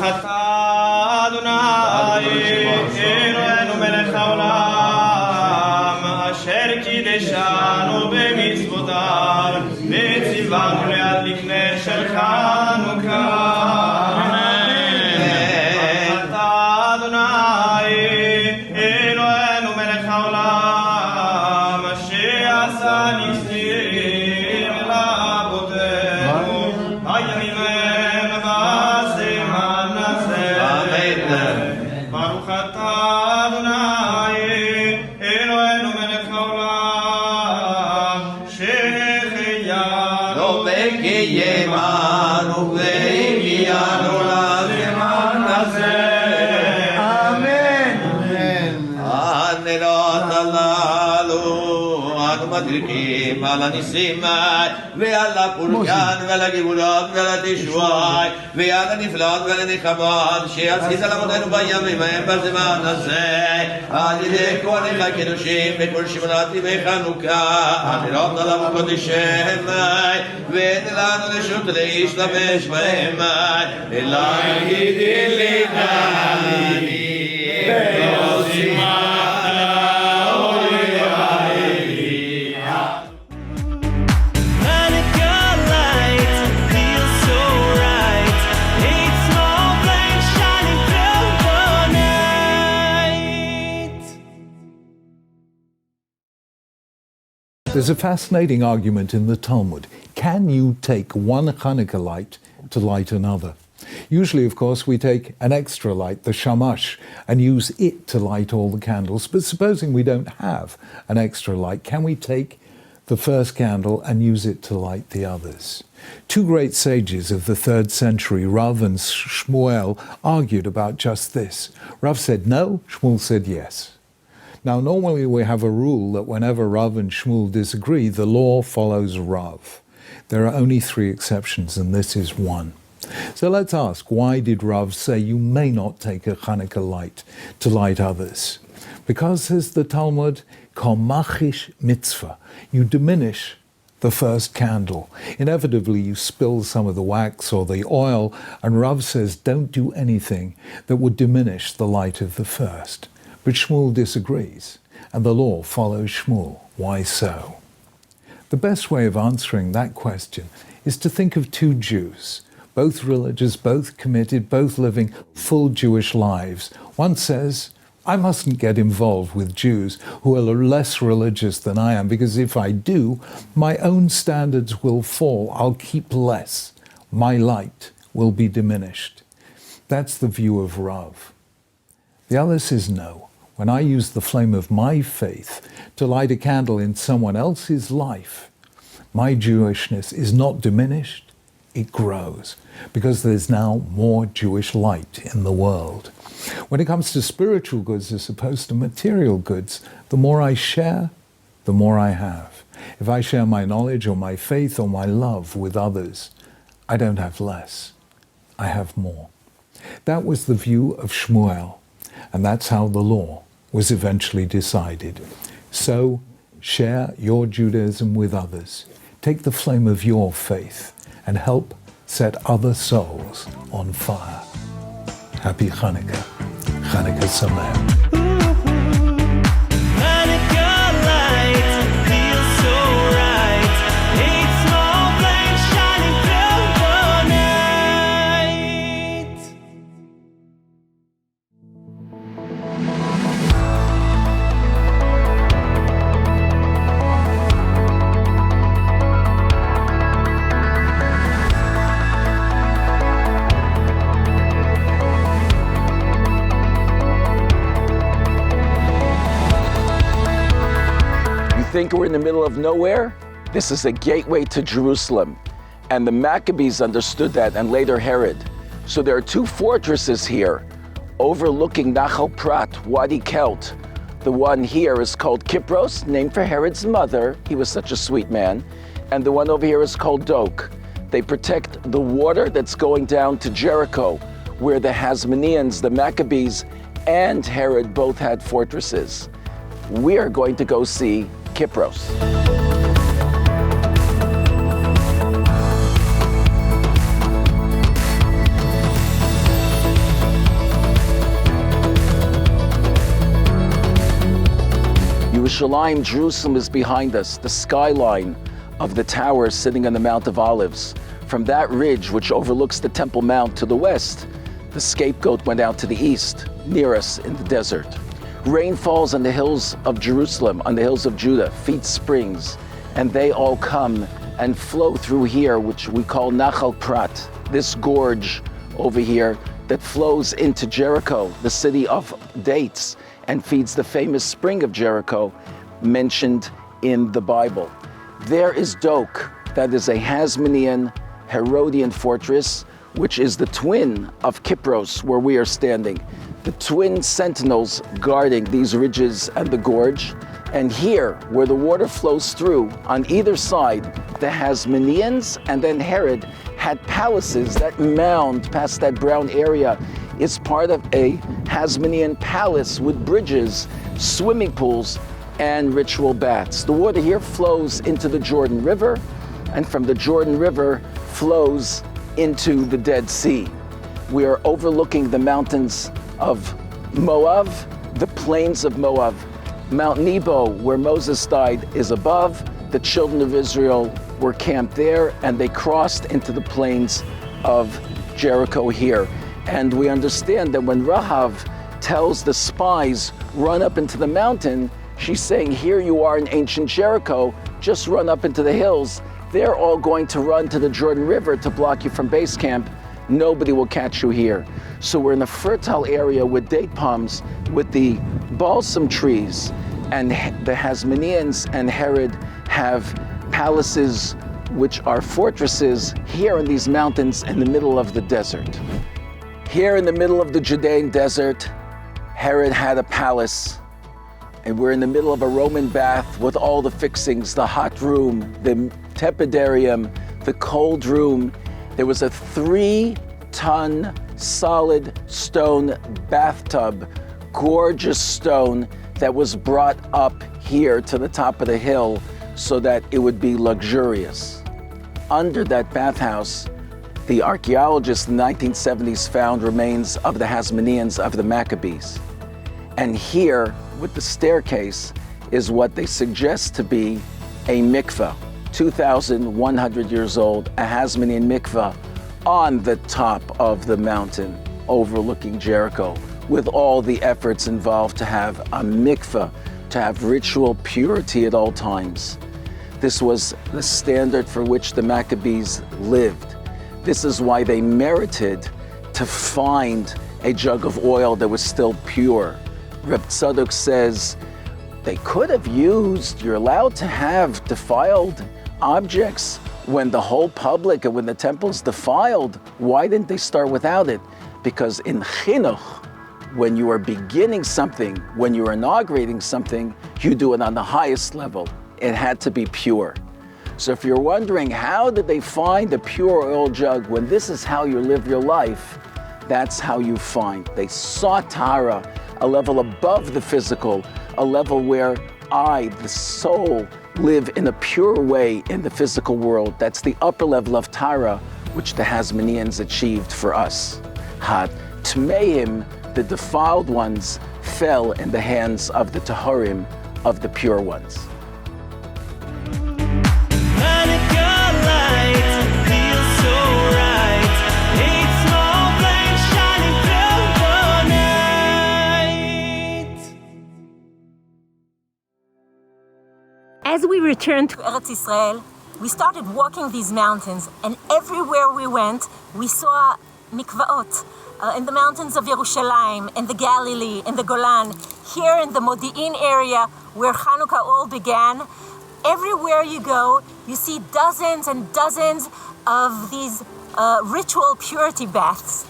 אתה אדוני אלוהינו מלך העולם אשר קידשנו במצוותיו וציוונו להדליק נר של חנוכה. אתה אדוני אלוהינו מלך העולם שעשה ניסים לאבותינו בימים ההם בזמן הזה. ברוך אתה אדוני אלוהינו מלך העולם שהחיינו וקיימנו והביאנו לזמן הזה. אמן. הנרות הללו אנו מדליקים על הניסים ועל הפורקן ועל הגבולות ועל התשועה ועל הנפלאות ועל הנחמות שעשית על עבודנו בימים ההם בזמן הזה על ידי כהניך הקדושים בכל שמונת ימי חנוכה הנרות הללו קודשם ואין לנו רשות להשתמש בהם אלא יגידי לנו There's a fascinating argument in the Talmud. Can you take one Chanukah light to light another? Usually, of course, we take an extra light, the shamash, and use it to light all the candles. But supposing we don't have an extra light, can we take the first candle and use it to light the others? Two great sages of the 3rd century, Rav and Shmuel, argued about just this. Rav said no, Shmuel said yes. Now, normally we have a rule that whenever Rav and Shmuel disagree, the law follows Rav. There are only 3 exceptions, and this is one. So let's ask, why did Rav say you may not take a Chanukah light to light others? Because, says the Talmud, komachish mitzvah, you diminish the first candle. Inevitably, you spill some of the wax or the oil, and Rav says don't do anything that would diminish the light of the first. But Shmuel disagrees, and the law follows Shmuel. Why so? The best way of answering that question is to think of 2 Jews, both religious, both committed, both living full Jewish lives. One says, I mustn't get involved with Jews who are less religious than I am, because if I do, my own standards will fall. I'll keep less. My light will be diminished. That's the view of Rav. The other says no. When I use the flame of my faith to light a candle in someone else's life, my Jewishness is not diminished, it grows, because there's now more Jewish light in the world. When it comes to spiritual goods as opposed to material goods, the more I share, the more I have. If I share my knowledge or my faith or my love with others, I don't have less, I have more. That was the view of Shmuel, and that's how the law was eventually decided. So, share your Judaism with others. Take the flame of your faith and help set other souls on fire. Happy Chanukah. Chanukah Sameach. Think we're in the middle of nowhere? This is a gateway to Jerusalem. And the Maccabees understood that, and later Herod. So there are 2 fortresses here, overlooking Nachal Prat, Wadi Kelt. The one here is called KYPROS, named for Herod's mother. He was such a sweet man. And the one over here is called Dok. They protect the water that's going down to Jericho, where the Hasmoneans, the Maccabees, and Herod both had fortresses. We are going to go see KYPROS. Yerushalayim, Jerusalem is behind us, the skyline of the tower sitting on the Mount of Olives. From that ridge, which overlooks the Temple Mount to the west, the scapegoat went out to the east, near us in the desert. Rain falls on the hills of Jerusalem, on the hills of Judah, feet springs, and they all come and flow through here, which we call Nachal Prat, this gorge over here that flows into Jericho, the city of dates, and feeds the famous spring of Jericho mentioned in the Bible. There is Dok, that is a Hasmonean Herodian fortress, which is the twin of KYPROS, where we are standing. The twin sentinels guarding these ridges and the gorge. And here, where the water flows through, on either side, the Hasmoneans and then Herod had palaces. That mound past that brown area is part of a Hasmonean palace with bridges, swimming pools, and ritual baths. The water here flows into the Jordan River, and from the Jordan River flows into the Dead Sea. We are overlooking the mountains of Moab, the plains of Moab. Mount Nebo, where Moses died, is above. The children of Israel were camped there, and they crossed into the plains of Jericho here. And we understand that when Rahav tells the spies, run up into the mountain, she's saying, here you are in ancient Jericho, just run up into the hills. They're all going to run to the Jordan River to block you from base camp. Nobody will catch you here. So we're in a fertile area with date palms, with the balsam trees, and the Hasmoneans and Herod have palaces which are fortresses here in these mountains in the middle of the desert. Here in the middle of the Judean desert, Herod had a palace, and we're in the middle of a Roman bath with all the fixings, the hot room, the tepidarium, the cold room. There was a 3-ton solid stone bathtub, gorgeous stone that was brought up here to the top of the hill so that it would be luxurious. Under that bathhouse, the archaeologists in the 1970s found remains of the Hasmoneans of the Maccabees. And here, with the staircase, is what they suggest to be a mikveh, 2,100 years old, a Hasmonean mikveh on the top of the mountain overlooking Jericho, with all the efforts involved to have a mikveh, to have ritual purity at all times. This was the standard for which the Maccabees lived. This is why they merited to find a jug of oil that was still pure. Reb Tzadok says, they could have used, you're allowed to have defiled objects when the whole public and when the temple's defiled. Why didn't they start without it? Because in chinuch, when you are beginning something, when you're inaugurating something, you do it on the highest level. It had to be pure. So if you're wondering, how did they find a pure oil jug when this is how you live your life? That's how you find. They saw TORAH, a level above the physical, a level where I, the soul, live in a pure way in the physical world. That's the upper level of TORAH, which the Hasmoneans achieved for us. Tmeim, the defiled ones, fell in the hands of the Tahorim, of the pure ones. As we returned to Eretz Israel, we started walking these mountains, and everywhere we went, we saw mikvaot. In the mountains of Yerushalayim, in the Galilee, in the Golan, here in the Modi'in area where Chanukah all began. Everywhere you go, you see dozens and dozens of these ritual purity baths.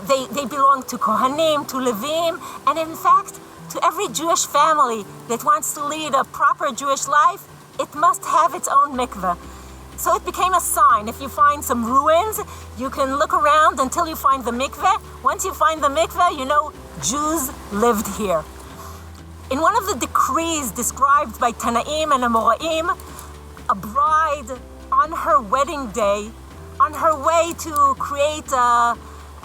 They belong to Kohanim, to Levim, and in fact, to every Jewish family that wants to lead a proper Jewish life, it must have its own mikveh. So it became a sign. If you find some ruins, you can look around until you find the mikveh. Once you find the mikveh, you know Jews lived here. In one of the decrees described by Tanaim and Amoraim, a bride on her wedding day, on her way to create a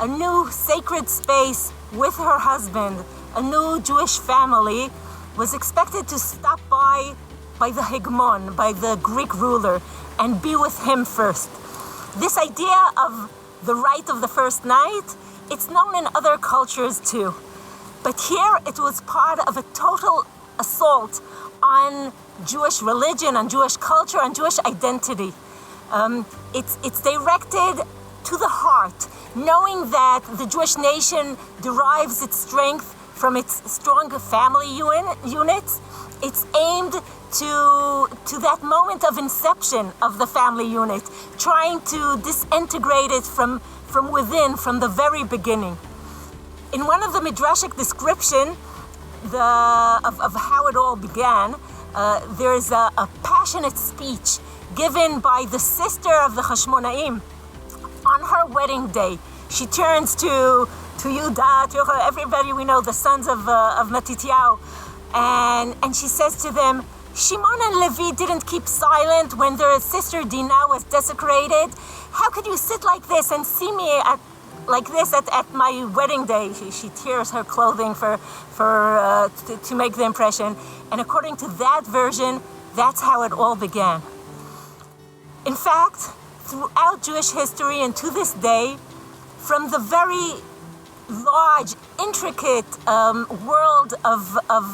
new sacred space with her husband, a new Jewish family, was expected to stop by the hegemon, by the Greek ruler, and be with him first. This idea of the rite of the first night, it's known in other cultures too. But here it was part of a total assault on Jewish religion, on Jewish culture, on Jewish identity. It's directed to the heart, knowing that the Jewish nation derives its strength from its strong family units. It's aimed to that moment of inception of the family unit, trying to disintegrate it from within, from the very beginning. In one of the Midrashic description of how it all began, there's a passionate speech given by the sister of the Hasmonean on her wedding day. She turns to Yudah, to everybody we know, the sons of Matityahu, and she says to them, Shimon and Levi didn't keep silent when their sister Dinah was desecrated. How could you sit like this and see me like this at my wedding day? She tears her clothing to make the impression. And according to that version, that's how it all began. In fact, throughout Jewish history and to this day, from the very large, intricate world of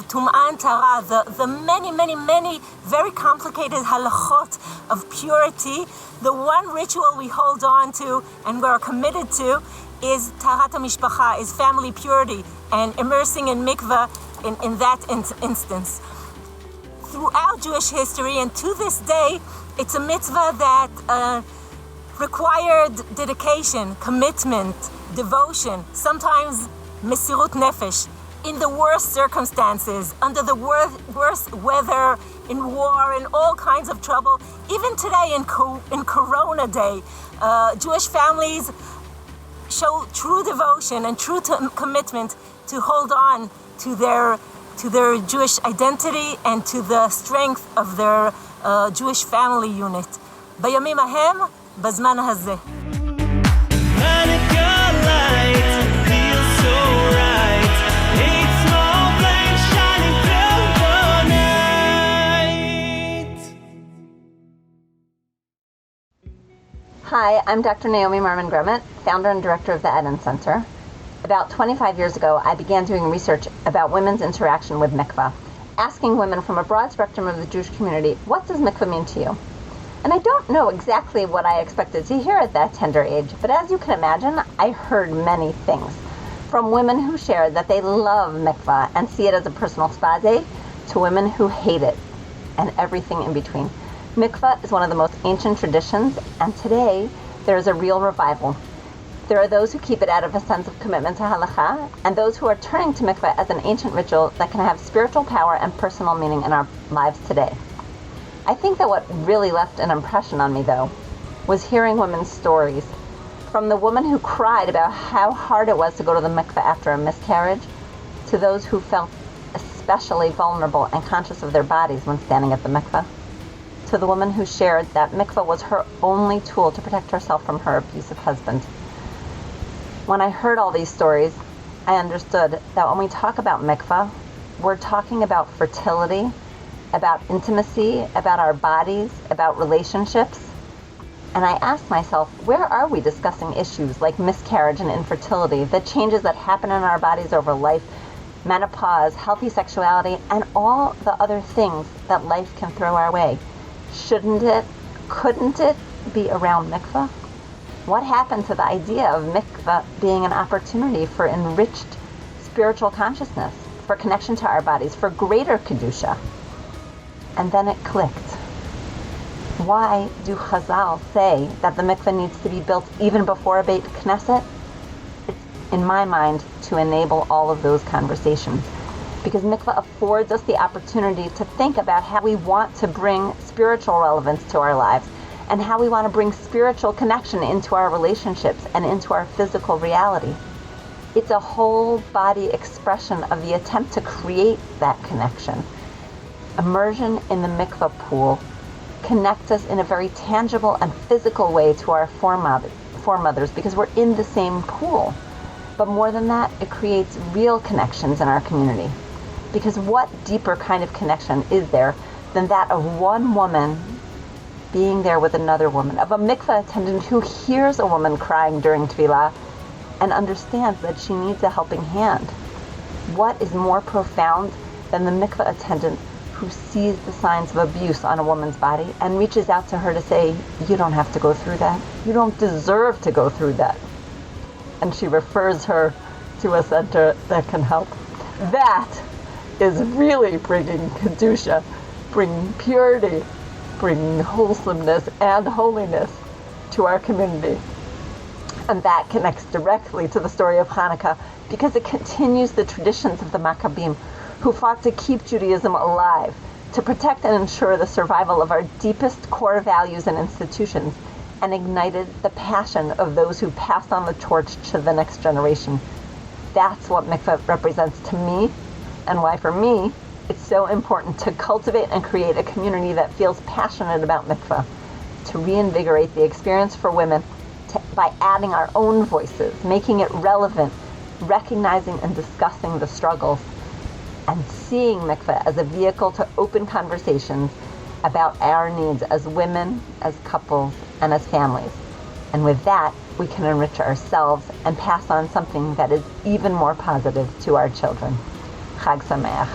Tum'ah and Tarah, the many, very complicated halachot of purity, the one ritual we hold on to and we're committed to is Taharat HaMishpacha, is family purity, and immersing in mikveh in that instance. Throughout Jewish history and to this day, it's a mitzvah that required dedication, commitment, devotion, sometimes mesirut nefesh, in the worst circumstances, under the worst weather, in war, in all kinds of trouble. Even today in Corona Day, Jewish families show true devotion and true commitment to hold on to their Jewish identity and to the strength of their Jewish family unit. בימים ההם, בזמן הזה. Hi, I'm Dr. Naomi Marmon Grumet, founder and director of the Eden Center. About 25 years ago, I began doing research about women's interaction with mikvah, asking women from a broad spectrum of the Jewish community, what does mikvah mean to you? And I don't know exactly what I expected to hear at that tender age, but as you can imagine, I heard many things. From women who shared that they love mikvah and see it as a personal spa day, to women who hate it, and everything in between. Mikvah is one of the most ancient traditions, and today there is a real revival. There are those who keep it out of a sense of commitment to halakha, and those who are turning to mikvah as an ancient ritual that can have spiritual power and personal meaning in our lives today. I think that what really left an impression on me, though, was hearing women's stories. From the woman who cried about how hard it was to go to the mikvah after a miscarriage, to those who felt especially vulnerable and conscious of their bodies when standing at the mikvah, to the woman who shared that mikvah was her only tool to protect herself from her abusive husband. When I heard all these stories, I understood that when we talk about mikvah, we're talking about fertility, about intimacy, about our bodies, about relationships. And I asked myself, where are we discussing issues like miscarriage and infertility, the changes that happen in our bodies over life, menopause, healthy sexuality, and all the other things that life can throw our way? Shouldn't it, couldn't it be around mikvah? What happened to the idea of mikvah being an opportunity for enriched spiritual consciousness, for connection to our bodies, for greater kedusha? And then it clicked. Why do Chazal say that the mikveh needs to be built even before a Beit Knesset? It's, in my mind, to enable all of those conversations. Because mikveh affords us the opportunity to think about how we want to bring spiritual relevance to our lives and how we want to bring spiritual connection into our relationships and into our physical reality. It's a whole body expression of the attempt to create that connection. Immersion in the mikveh pool connects us in a very tangible and physical way to our foremothers because we're in the same pool. But more than that, it creates real connections in our community. Because what deeper kind of connection is there than that of one woman being there with another woman, of a mikveh attendant who hears a woman crying during tefillah and understands that she needs a helping hand? What is more profound than the mikveh attendant who sees the signs of abuse on a woman's body and reaches out to her to say, you don't have to go through that. You don't deserve to go through that. And she refers her to a center that can help. That is really bringing Kedusha, bringing purity, bringing wholesomeness and holiness to our community. And that connects directly to the story of Chanukah because it continues the traditions of the Maccabees, who fought to keep Judaism alive, to protect and ensure the survival of our deepest core values and institutions, and ignited the passion of those who passed on the torch to the next generation. That's what mikveh represents to me, and why for me, it's so important to cultivate and create a community that feels passionate about mikveh, to reinvigorate the experience for women by adding our own voices, making it relevant, recognizing and discussing the struggles, and seeing mikveh as a vehicle to open conversations about our needs as women, as couples, and as families. And with that, we can enrich ourselves and pass on something that is even more positive to our children. Chag Sameach.